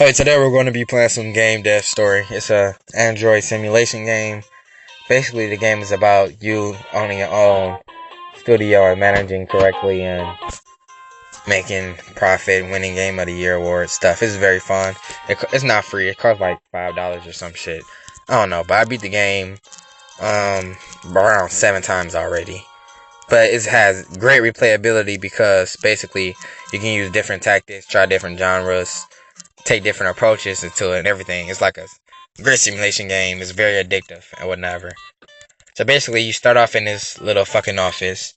Hey, today we're going to be playing some Game Dev Story. It's a Android simulation game. Basically, the game is about you owning your own studio and managing correctly and making profit, winning Game of the Year award stuff. It's very fun. It's not free. It costs like $5 or some shit. I don't know, but I beat the game around 7 times already. But it has great replayability because basically you can use different tactics, try different genres, take different approaches into it and everything. It's like a great simulation game. It's very addictive and whatever. So basically, you start off in this little fucking office.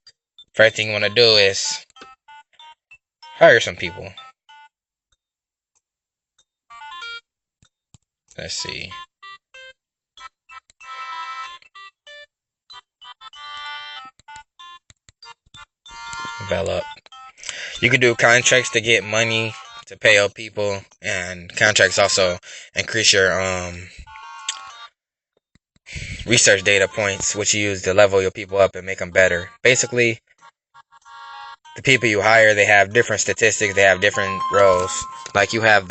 First thing you want to do is hire some people. Let's see. Develop. You can do contracts to get money to pay out people, and contracts also increase your research data points, which you use to level your people up and make them better. Basically, the people you hire, they have different statistics, they have different roles. Like you have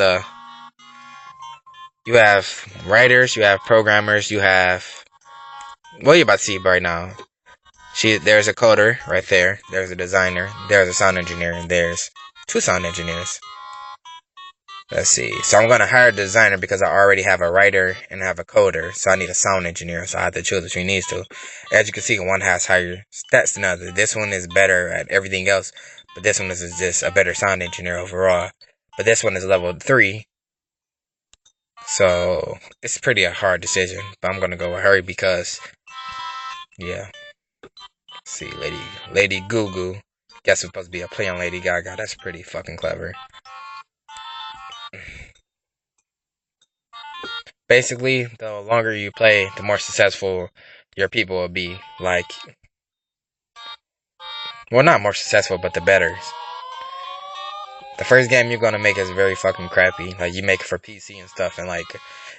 writers, you have programmers, you have, well, you're about to see right now. There's a coder right there, there's a designer, there's a sound engineer, and there's 2 sound engineers. Let's see. So I'm going to hire a designer because I already have a writer and I have a coder. So I need a sound engineer. So I have to choose between these two. As you can see, one has higher stats than the other. This one is better at everything else. But this one is just a better sound engineer overall. But this one is level 3. So it's pretty a hard decision. But I'm going to go with her because, yeah. Let's see, Lady Goo Goo. Guess it's supposed to be a play on Lady Gaga. That's pretty fucking clever. Basically, the longer you play, the more successful your people will be. Like, well, not more successful, but the better. The first game you're gonna make is very fucking crappy. Like, you make it for PC and stuff, and like,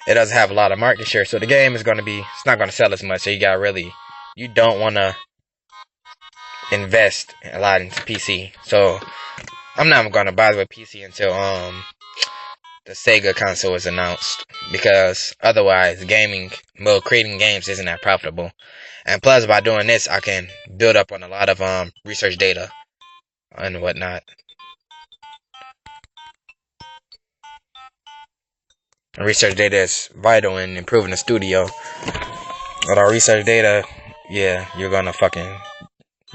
it doesn't have a lot of market share, so the game is it's not gonna sell as much. So you don't wanna invest a lot into PC. So I'm not gonna bother with PC until the Sega console is announced, because otherwise creating games isn't that profitable. And plus, by doing this, I can build up on a lot of research data and whatnot. And research data is vital in improving the studio. Without research data, yeah, your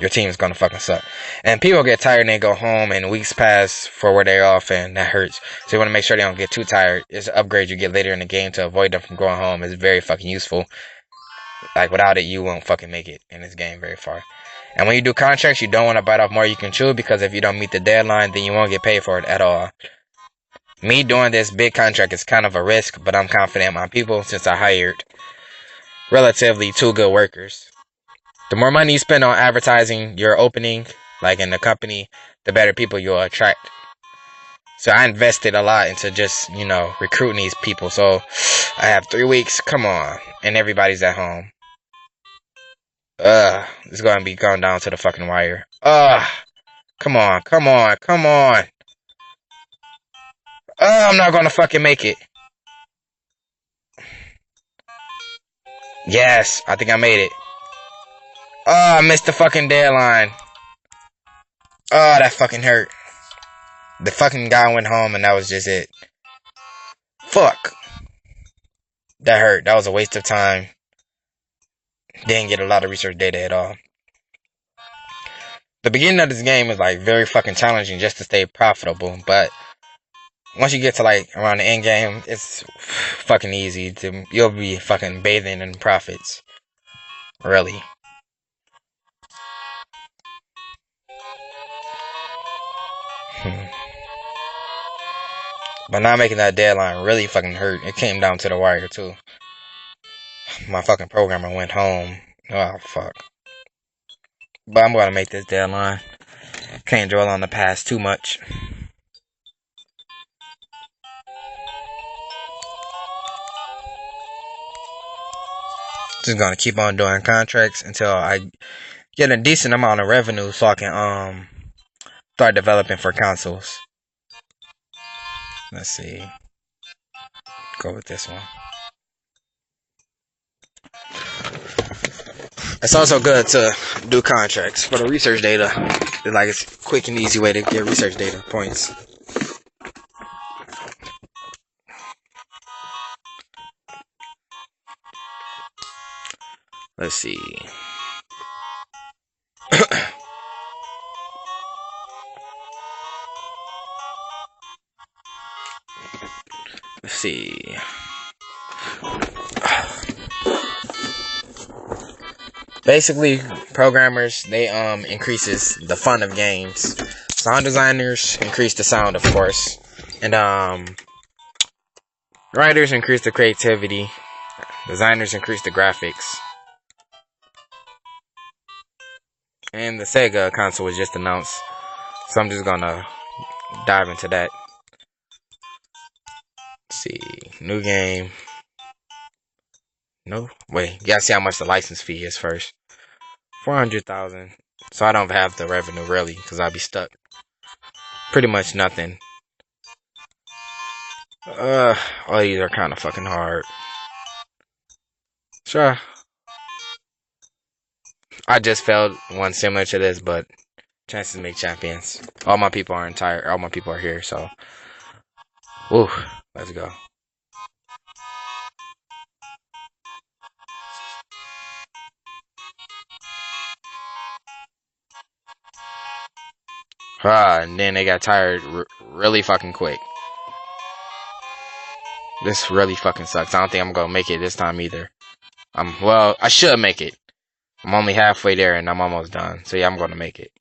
team's gonna fucking suck. And people get tired and they go home, and weeks pass for where they're off, and that hurts. So you want to make sure they don't get too tired. It's an upgrade you get later in the game to avoid them from going home. It's very fucking useful. Like, without it, you won't fucking make it in this game very far. And when you do contracts, you don't want to bite off more you can chew, because if you don't meet the deadline, then you won't get paid for it at all. Me doing this big contract is kind of a risk, but I'm confident in my people since I hired relatively 2 good workers. The more money you spend on advertising your opening, like in the company, the better people you'll attract. So I invested a lot into just, recruiting these people. So I have 3 weeks, come on, and everybody's at home. It's gonna be going down to the fucking wire. Come on. I'm not gonna fucking make it. Yes, I think I made it. I missed the fucking deadline. That fucking hurt. The fucking guy went home and that was just it. Fuck. That hurt. That was a waste of time. Didn't get a lot of research data at all. The beginning of this game is like very fucking challenging just to stay profitable, but once you get to like around the end game, it's fucking easy. You'll be fucking bathing in profits. Really. But not making that deadline really fucking hurt. It came down to the wire too. My fucking programmer went home. Oh fuck. But I'm gonna make this deadline. Can't dwell on the past too much. Just gonna keep on doing contracts until I get a decent amount of revenue so I can start developing for consoles. Let's see. Go with this one. It's also good to do contracts for the research data. It's a quick and easy way to get research data points. Let's see. Let's see. Basically, programmers, they increases the fun of games. Sound designers increase the sound, of course. And writers increase the creativity. Designers increase the graphics. And the Sega console was just announced, so I'm just gonna dive into that. Let's see, new game. No, wait, you gotta see how much the license fee is first. 400,000. So I don't have the revenue really, because I'll be stuck. Pretty much nothing. All these are kind of fucking hard. Sure. I just failed one similar to this, but chances make champions. All my people are here, so. Woo, let's go. And then they got tired really fucking quick. This really fucking sucks. I don't think I'm gonna make it this time either. Well, I should make it. I'm only halfway there and I'm almost done. So yeah, I'm gonna make it.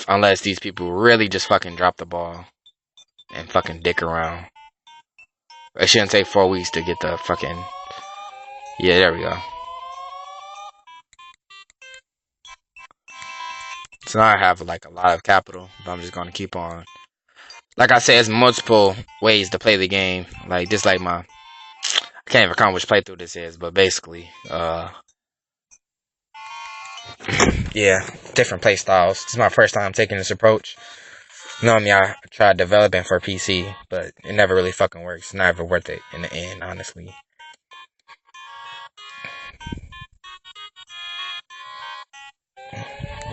Unless these people really just fucking drop the ball and fucking dick around. It shouldn't take 4 weeks to get the fucking. Yeah, there we go. So now I have like a lot of capital, but I'm just gonna keep on. Like I said, there's multiple ways to play the game. Like this, like I can't even recall which playthrough this is, but basically, yeah, different play styles. This is my first time taking this approach. Normally, I tried developing for PC, but it never really fucking works. It's never worth it in the end, honestly.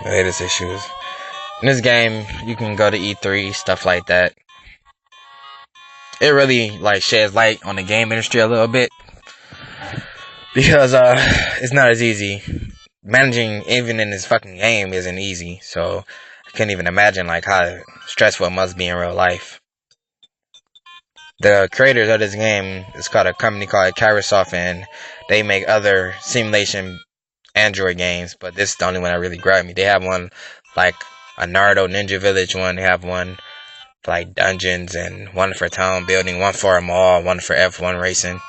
Latest issues. In this game, you can go to E3, stuff like that. It really sheds light on the game industry a little bit, because it's not as easy. Managing even in this fucking game isn't easy, so I can't even imagine how stressful it must be in real life. The creators of this game is called a company called Kairosoft, and they make other simulation Android games, but this is the only one that really grabbed me. They have one like a Naruto Ninja Village one, they have one for dungeons, and one for town building, one for a mall, one for F1 racing.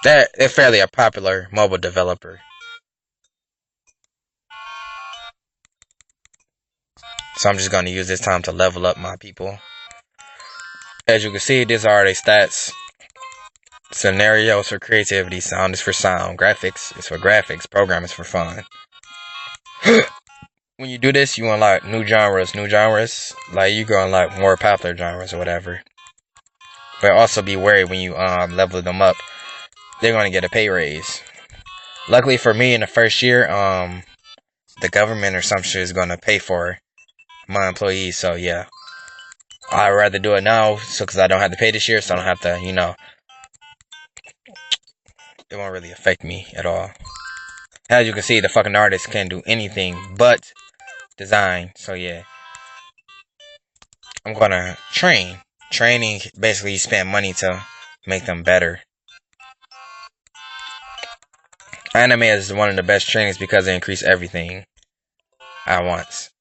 They're fairly a popular mobile developer. So I'm just going to use this time to level up my people. As you can see, these are their stats. Scenarios for creativity, sound is for sound, graphics is for graphics, program is for fun. When you do this, you unlock new genres. You go unlock more popular genres or whatever. But also be wary when you level them up, they're going to get a pay raise. Luckily for me, in the first year, the government or some shit is going to pay for my employees, so yeah. I'd rather do it now, because I don't have to pay this year, so I don't have to, it won't really affect me at all. As you can see, the fucking artist can't do anything but design, so yeah. I'm gonna train. Training, basically you spend money to make them better. Anime is one of the best trainings because they increase everything at once.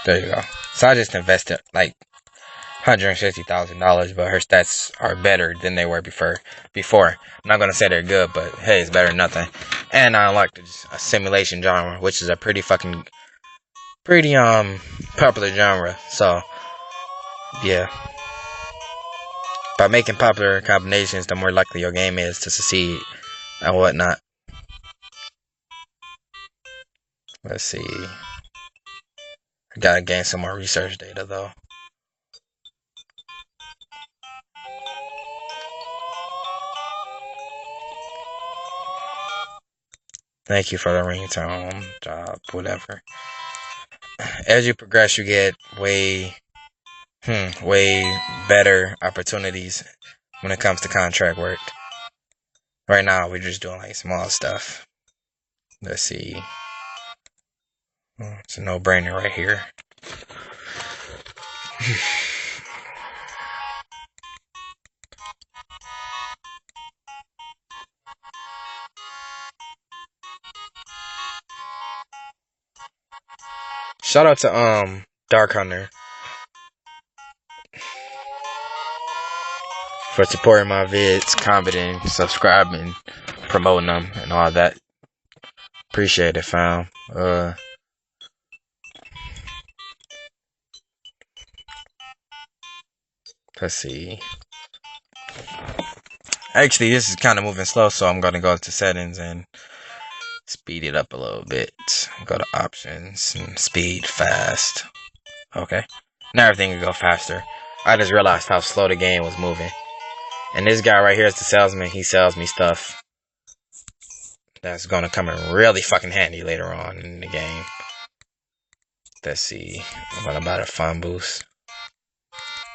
There you go. So I just invested $150,000, but her stats are better than they were before. I'm not gonna say they're good, but hey, it's better than nothing. And I unlocked a simulation genre, which is a pretty popular genre. So yeah, by making popular combinations, the more likely your game is to succeed and whatnot. Let's see. I gotta gain some more research data though. Thank you for the ringtone, job, whatever. As you progress, you get way better opportunities when it comes to contract work. Right now, we're just doing like small stuff. Let's see. It's a no-brainer right here. Shout out to Dark Hunter for supporting my vids, commenting, subscribing, promoting them, and all that. Appreciate it, fam. Let's see. Actually, this is kind of moving slow, so I'm gonna go to settings and speed it up a little bit. Go to options and speed fast. Okay. Now everything can go faster. I just realized how slow the game was moving. And this guy right here is the salesman. He sells me stuff that's gonna come in really fucking handy later on in the game. Let's see. I'm gonna buy the fun boost.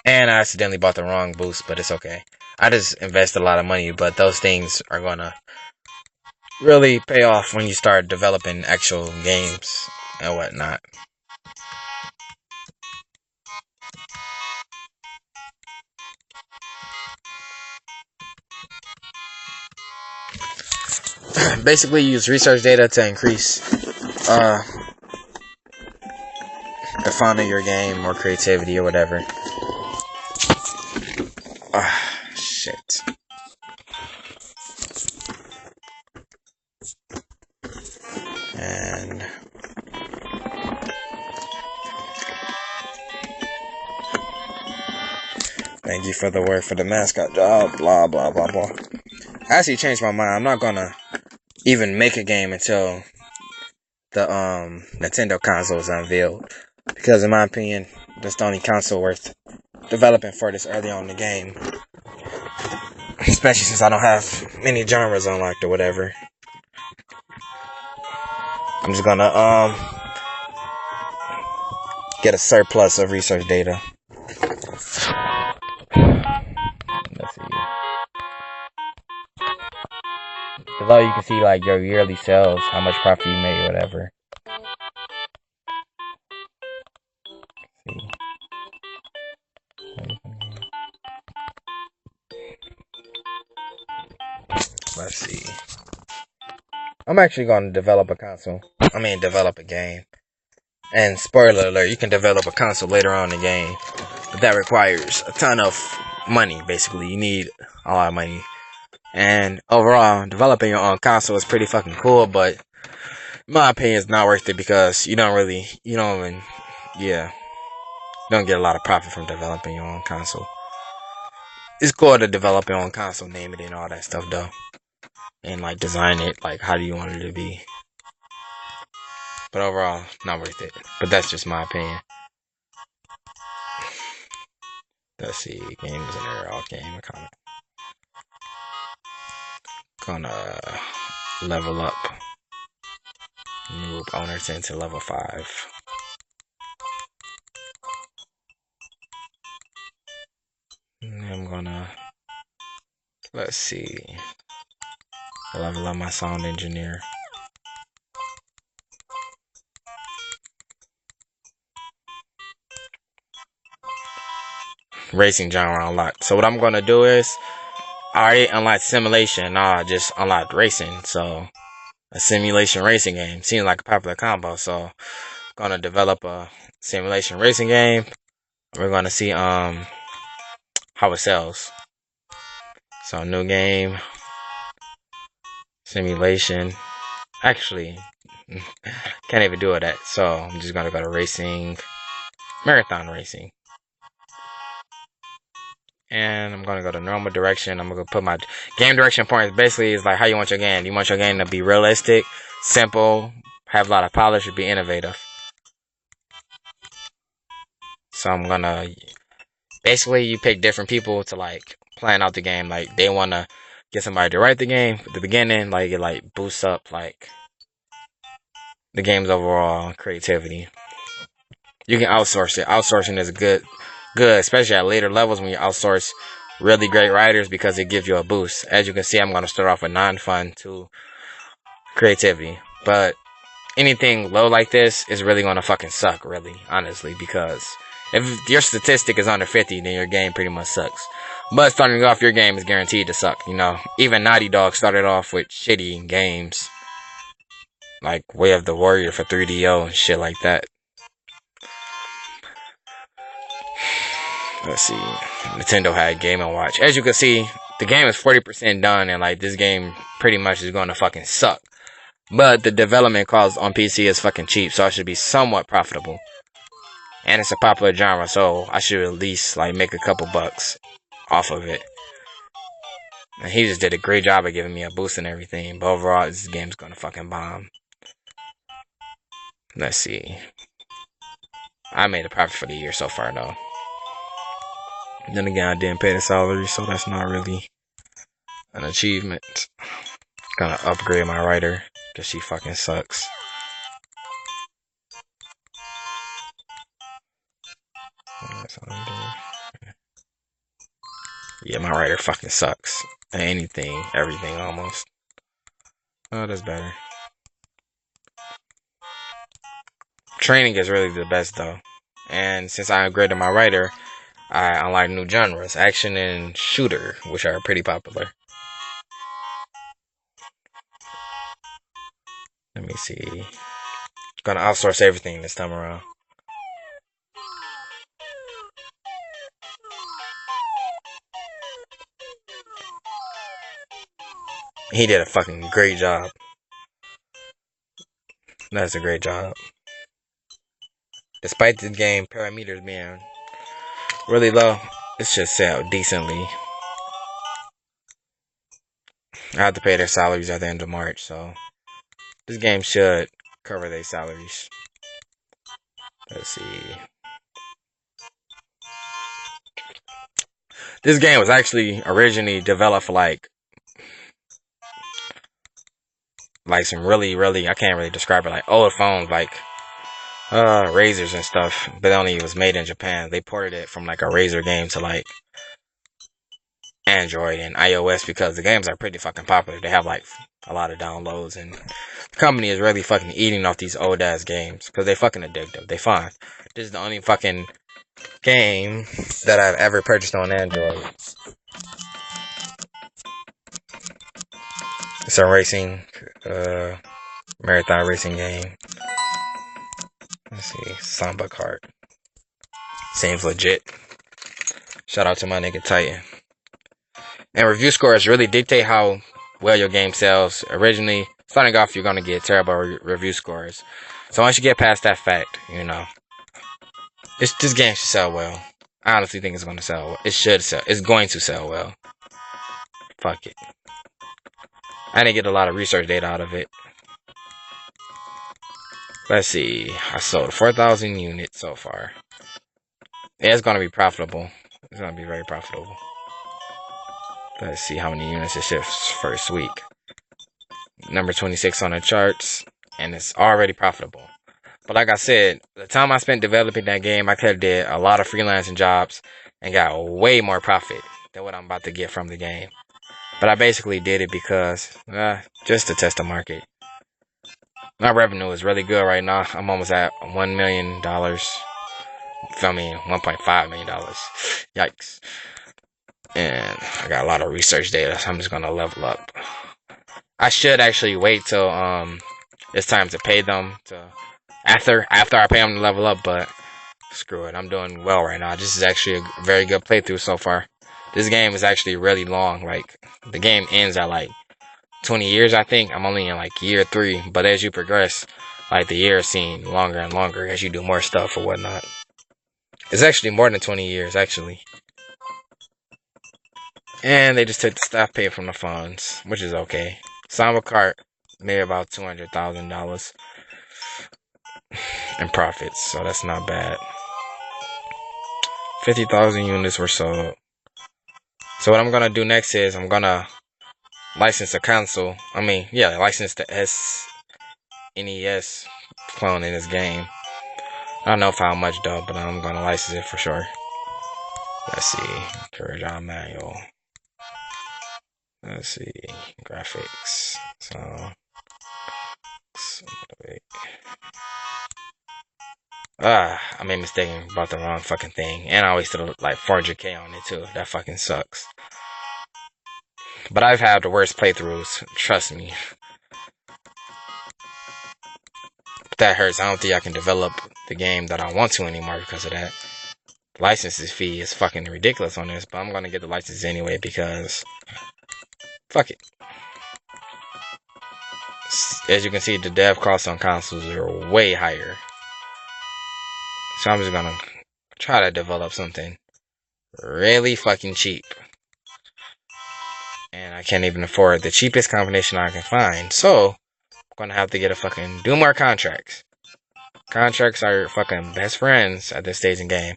And I accidentally bought the wrong boost, but it's okay. I just invested a lot of money, but those things are gonna really pay off when you start developing actual games and whatnot. Basically, use research data to increase the fun of your game or creativity or whatever. Shit. And thank you for the work for the mascot job. Blah blah blah blah. I actually changed my mind. I'm not gonna even make a game until the Nintendo console is unveiled, because in my opinion, that's the only console worth developing for this early on in the game. Especially since I don't have many genres unlocked or whatever. I'm just gonna get a surplus of research data. Let's see. Below you can see like your yearly sales, how much profit you made or whatever. Let's see. I'm actually going to develop a game. And spoiler alert, you can develop a console later on in the game. But that requires a ton of money, basically. You need a lot of money. And overall, developing your own console is pretty fucking cool, but in my opinion, it's not worth it because you don't get a lot of profit from developing your own console. It's cool to develop your own console, name it and all that stuff though. And like design it, like how do you want it to be. But overall, not worth it. But that's just my opinion. Let's see, games in there, all game. Gonna level up. Move owners into level 5. And I'm gonna, let's see, level up my sound engineer. Racing genre unlocked. So what I'm gonna do is, I already unlocked simulation. Now I just unlocked racing. So a simulation racing game seems like a popular combo. So I'm gonna develop a simulation racing game. We're gonna see how it sells. So new game, simulation. Actually, can't even do it at. So I'm just gonna go to racing, marathon racing. And I'm gonna go to normal direction. I'm gonna put my game direction points. Basically, is like how you want your game. You want your game to be realistic, simple, have a lot of polish, be innovative. So I'm gonna basically you pick different people to like plan out the game. Like they wanna get somebody to write the game at the beginning. Like it like boosts up like the game's overall creativity. You can outsource it. Outsourcing is good, especially at later levels when you outsource really great writers because it gives you a boost. As you can see, I'm going to start off with non-fun to creativity. But anything low like this is really going to fucking suck, really, honestly, because if your statistic is under 50, then your game pretty much sucks. But starting off, your game is guaranteed to suck, you know. Even Naughty Dog started off with shitty games, like Way of the Warrior for 3DO and shit like that. Let's see. Nintendo had Game & Watch. As you can see, the game is 40% done, and like this game pretty much is going to fucking suck. But the development cost on PC is fucking cheap, so it should be somewhat profitable. And it's a popular genre, so I should at least like make a couple bucks off of it. And he just did a great job of giving me a boost and everything. But overall, this game's gonna fucking bomb. Let's see. I made a profit for the year so far, though. Then again, I didn't pay the salary, so that's not really an achievement. Gonna upgrade my writer, because she fucking sucks. Yeah, my writer fucking sucks. Anything, everything almost. Oh, that's better. Training is really the best though. And since I upgraded my writer, I unlocked new genres, action and shooter, which are pretty popular. Let me see. Gonna outsource everything this time around. He did a fucking great job. That's a great job. Despite this game parameters being really low, it should sell decently. I have to pay their salaries at the end of March, so this game should cover their salaries. Let's see. This game was actually originally developed for like some really, I can't really describe it, like old phones, like Razors and stuff, but only it was made in Japan. They ported it from like a Razer game to like Android and iOS because the games are pretty fucking popular. They have like a lot of downloads, and the company is really fucking eating off these old ass games because they fucking addictive. They fine. This is the only fucking game that I've ever purchased on Android. It's a racing, marathon racing game. Let's see, Samba Kart. Seems legit. Shout out to my nigga Titan. And review scores really dictate how well your game sells. Originally, starting off, you're gonna get terrible review scores. So once you get past that fact, you know, this game should sell well. I honestly think it's gonna sell well. It should sell. It's going to sell well. Fuck it. I didn't get a lot of research data out of it. Let's see. I sold 4,000 units so far. Yeah, it's gonna be profitable. It's gonna be very profitable. Let's see how many units it ships first week. Number 26 on the charts, and it's already profitable. But like I said, the time I spent developing that game, I could have did a lot of freelancing jobs and got way more profit than what I'm about to get from the game. But I basically did it because, just to test the market. My revenue is really good right now. I'm almost at $1 million. Feel me? $1.5 million. Yikes. And I got a lot of research data, so I'm just gonna level up. I should actually wait till it's time to pay them after I pay them to level up, but screw it. I'm doing well right now. This is actually a very good playthrough so far. This game is actually really long. Like, the game ends at like 20 years, I think. I'm only in like year 3, but as you progress, like the years seem longer and longer as you do more stuff or whatnot. It's actually more than 20 years, actually. And they just took the staff pay from the funds, which is okay. Samba Kart made about $200,000 in profits, so that's not bad. 50,000 units were sold. So what I'm gonna do next is I'm gonna license a console. License the SNES cloning this game. I don't know for how much though, but I'm gonna license it for sure. Let's see. Career job manual. Let's see. Graphics. So wait. I made a mistake and bought the wrong fucking thing. And I wasted like 400k on it too. That fucking sucks. But I've had the worst playthroughs. Trust me. But that hurts. I don't think I can develop the game that I want to anymore because of that. The licenses fee is fucking ridiculous on this. But I'm gonna get the license anyway because fuck it. As you can see, the dev costs on consoles are way higher. So I'm just gonna try to develop something really fucking cheap. And I can't even afford the cheapest combination I can find. So I'm gonna have to get do more contracts. Contracts are fucking best friends at this stage in game.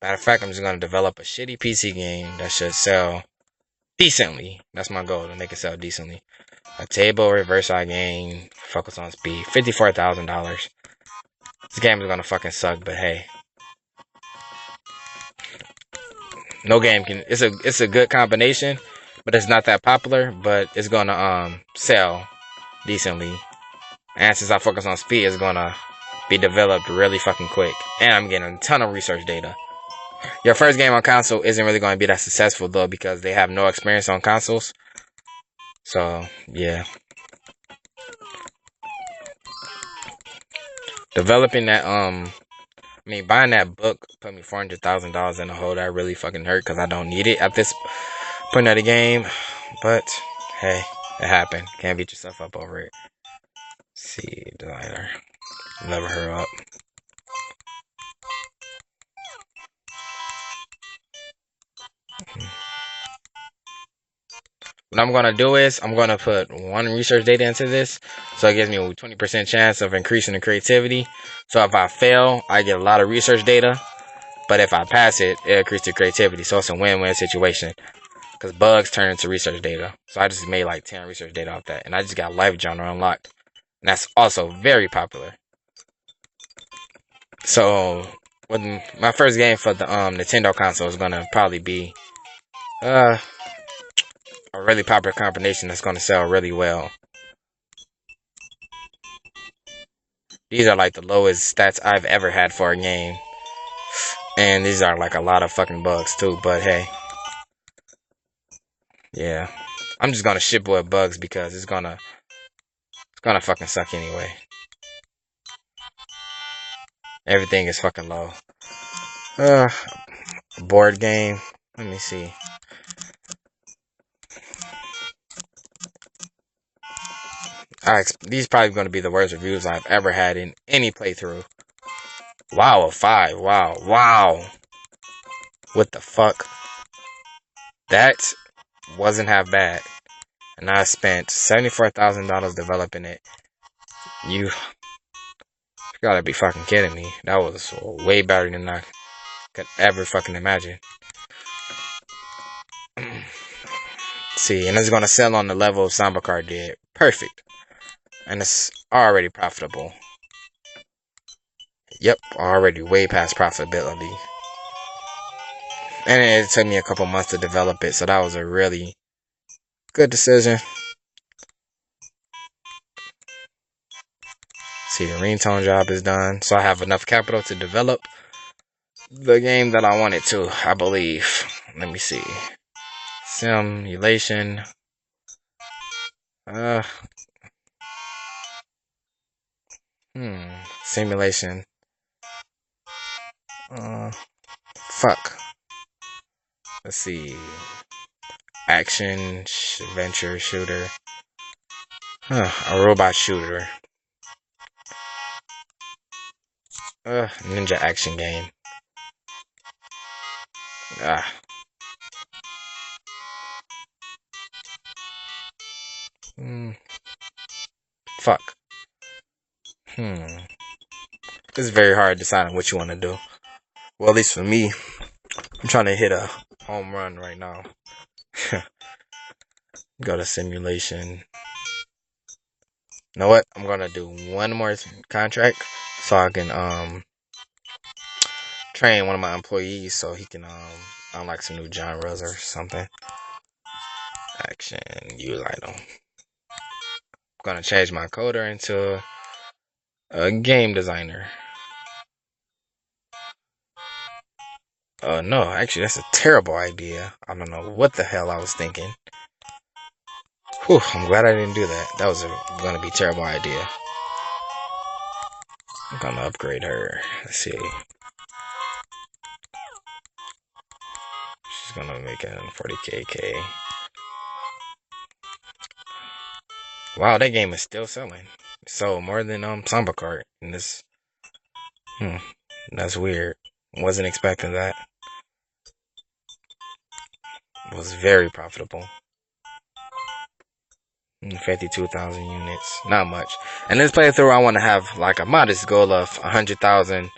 Matter of fact, I'm just gonna develop a shitty PC game that should sell decently. That's my goal, to make it sell decently. A table reverse eye game, focus on speed, $54,000. This game is gonna fucking suck, but hey. No game can. It's a good combination, but it's not that popular. But it's gonna sell decently. And since I focus on speed, it's gonna be developed really fucking quick. And I'm getting a ton of research data. Your first game on console isn't really gonna be that successful though because they have no experience on consoles. So yeah. Developing that buying that book put me $400,000 in the hole. That really fucking hurt because I don't need it at this point of the game. But hey, it happened. Can't beat yourself up over it. Let's see, designer, level her up. What I'm gonna do is I'm gonna put one research data into this, so it gives me a 20% chance of increasing the creativity. So if I fail, I get a lot of research data, but if I pass it, it increases the creativity. So it's a win-win situation because bugs turn into research data. So I just made like 10 research data off that, and I just got life genre unlocked, and that's also very popular. So when my first game for the Nintendo console is gonna probably be a really popular combination that's gonna sell really well. These are like the lowest stats I've ever had for a game. And these are like a lot of fucking bugs too, but hey. Yeah. I'm just gonna ship with bugs because it's gonna fucking suck anyway. Everything is fucking low. Board game. Let me see. These probably gonna be the worst reviews I've ever had in any playthrough. Wow, a 5. Wow. What the fuck? That wasn't half bad. And I spent $74,000 developing it. You gotta be fucking kidding me. That was way better than I could ever fucking imagine. See, and it's gonna sell on the level Samba Card did. Perfect. And it's already profitable. Yep, already way past profitability. And it took me a couple months to develop it, so that was a really good decision. See, the ringtone job is done, so I have enough capital to develop the game that I wanted to, I believe. Let me see. Simulation. Simulation. Fuck. Let's see. Action, adventure, shooter. A robot shooter. Ninja action game. Fuck. It's very hard deciding what you want to do. Well, at least for me, I'm trying to hit a home run right now. Go to simulation. know what? I'm gonna do one more contract so I can train one of my employees so he can unlock some new genres or something. Action, use item. I'm gonna change my coder into a game designer. No, actually that's a terrible idea. I don't know what the hell I was thinking. Whew, I'm glad I didn't do that. That was gonna be a terrible idea. I'm gonna upgrade her. Let's see. She's gonna make it 40k. Wow, that game is still selling. So more than Samba Kart in this. That's weird. Wasn't expecting that. It was very profitable. 52,000 units, not much. And this playthrough, I want to have like a modest goal of 100,000.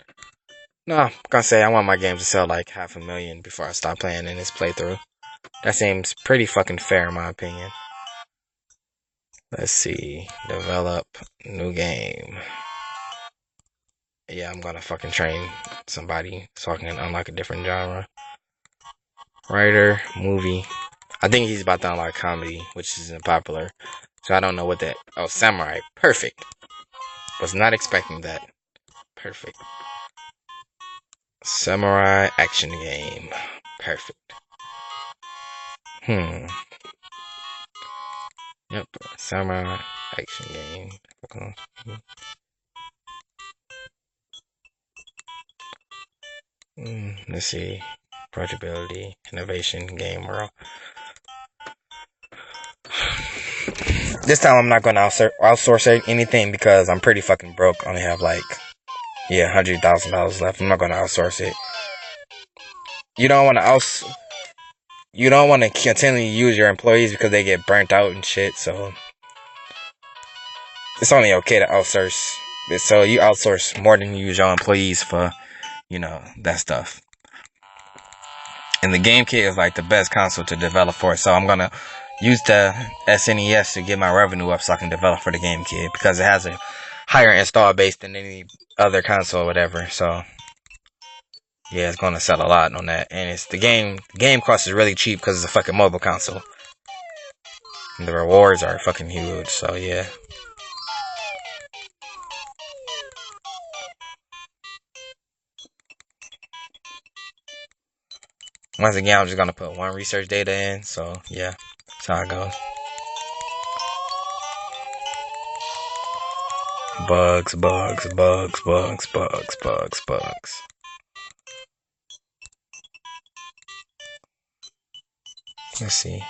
No, I'm gonna say I want my games to sell like 500,000 before I stop playing in this playthrough. That seems pretty fucking fair in my opinion. Let's see. Develop new game. Yeah, I'm gonna fucking train somebody so I can unlock a different genre. Writer, movie. I think he's about to unlock comedy, which isn't popular. So I don't know what that. Oh, samurai. Perfect. Was not expecting that. Perfect. Samurai action game. Perfect. Yep. Samurai action game. Let's see. Approachability, innovation, game world. This time I'm not gonna outsource anything because I'm pretty fucking broke. I only have like, $100,000 left. I'm not gonna outsource it. You don't want to You don't want to continually use your employees because they get burnt out and shit. So it's only okay to outsource. So you outsource more than you use your employees for, that stuff. And the Game Kit is like the best console to develop for. So I'm gonna use the SNES to get my revenue up so I can develop for the Game Kit because it has a higher install base than any other console or whatever. So yeah, it's gonna sell a lot on that. And it's the game cost is really cheap because it's a fucking mobile console. And the rewards are fucking huge. So yeah. Once again, I'm just gonna put one research data in. So yeah, that's how it goes. Bugs. Let's see.